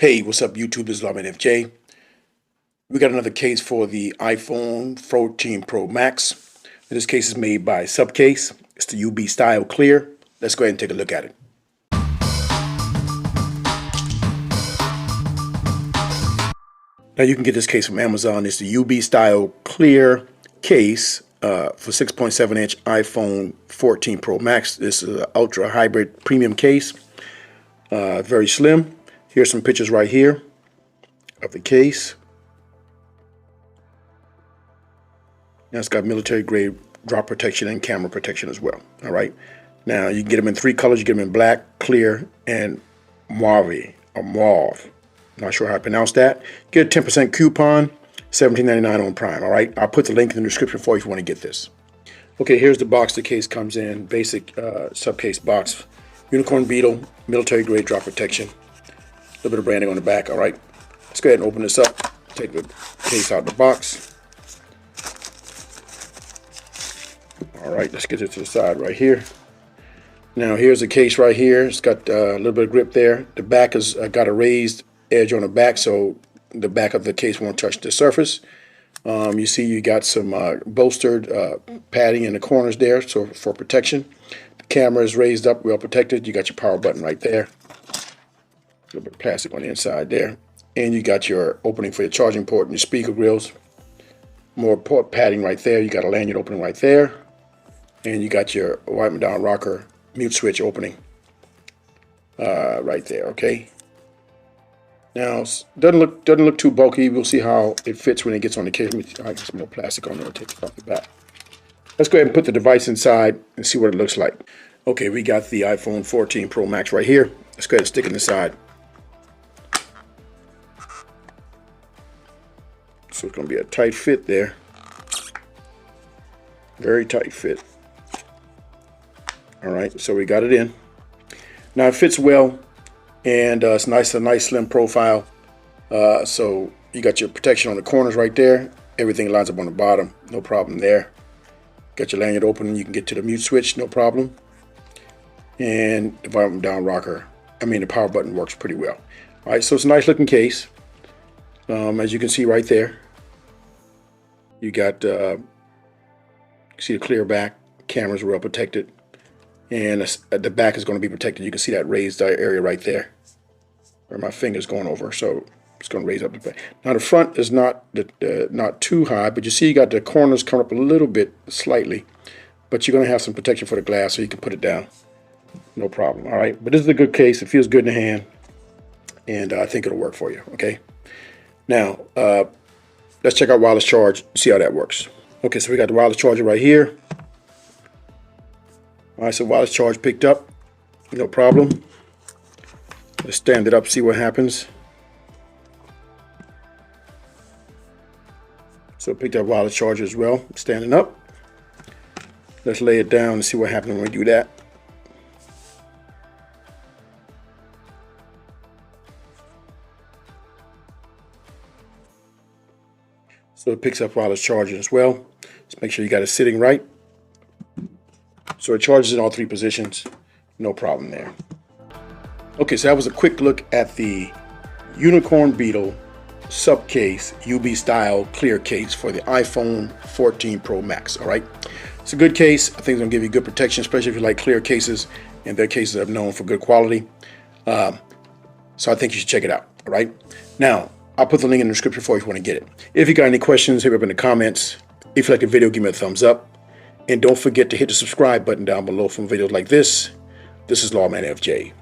Hey, what's up YouTube? This is Lawman FJ. We got another case for the iPhone 14 Pro Max. This case is made by SUPCASE. It's the UB Style Clear. Let's go ahead and take a look at it. Now you can get this case from Amazon. It's the UB Style Clear case for 6.7-inch iPhone 14 Pro Max. This is an ultra hybrid premium case. Very slim. Here's some pictures right here of the case. Now it's got military grade drop protection and camera protection as well. All right. Now you can get them in 3 colors. You get them in black, clear, and mauve or mauve. Not sure how I pronounce that. Get a 10% coupon, $17.99 on Prime. All right. I'll put the link in the description for you if you want to get this. Okay. Here's the box the case comes in. Basic SUPCASE box. Unicorn Beetle, military grade drop protection. A little bit of branding on the back. All right, let's go ahead and open this up. Take the case out of the box. All right, let's get it to the side right here. Now here's the case right here. It's got a little bit of grip there. The back has got a raised edge on the back, so the back of the case won't touch the surface. You see you got some bolstered padding in the corners there, so for protection. The camera is raised up, well protected. You got your power button right there. A little bit of plastic on the inside there. And you got your opening for your charging port and your speaker grills. More port padding right there. You got a lanyard opening right there. And you got your wipe down rocker mute switch opening right there, okay? Now, it doesn't look too bulky. We'll see how it fits when it gets on the case. Let me get some more plastic on there and take it off the back. Let's go ahead and put the device inside and see what it looks like. Okay, we got the iPhone 14 Pro Max right here. Let's go ahead and stick it inside. So it's going to be a tight fit there. Very tight fit. All right, so we got it in. Now it fits well, and it's a nice slim profile. So you got your protection on the corners right there. Everything lines up on the bottom, no problem there. Got your lanyard open, you can get to the mute switch, no problem. And the volume down rocker, the power button works pretty well. All right, so it's a nice looking case. As you can see right there, you got see the clear back, cameras are well protected, and the back is going to be protected. You can see that raised area right there where my finger's going over, so it's going to raise up the back. Now the front is not too high, but you see you got the corners coming up a little bit slightly, but you're going to have some protection for the glass so you can put it down, no problem. All right, but this is a good case. It feels good in the hand, and I think it'll work for you. Okay. Now, let's check out wireless charge, see how that works. Okay, so we got the wireless charger right here. All right, so wireless charge picked up, no problem. Let's stand it up, see what happens. So it picked up wireless charger as well, standing up. Let's lay it down and see what happens when we do that. So it picks up wireless charging as well. Just make sure you got it sitting right. So it charges in all 3 positions. No problem there. Okay, so that was a quick look at the Unicorn Beetle SUPCASE UB Style Clear case for the iPhone 14 Pro Max. All right, it's a good case. I think it's gonna give you good protection, especially if you like clear cases, and their cases are known for good quality. So I think you should check it out. All right, now I'll put the link in the description for you if you want to get it. If you got any questions, hit me up in the comments. If you like the video, give me a thumbs up. And don't forget to hit the subscribe button down below for videos like this. This is Lawman FJ.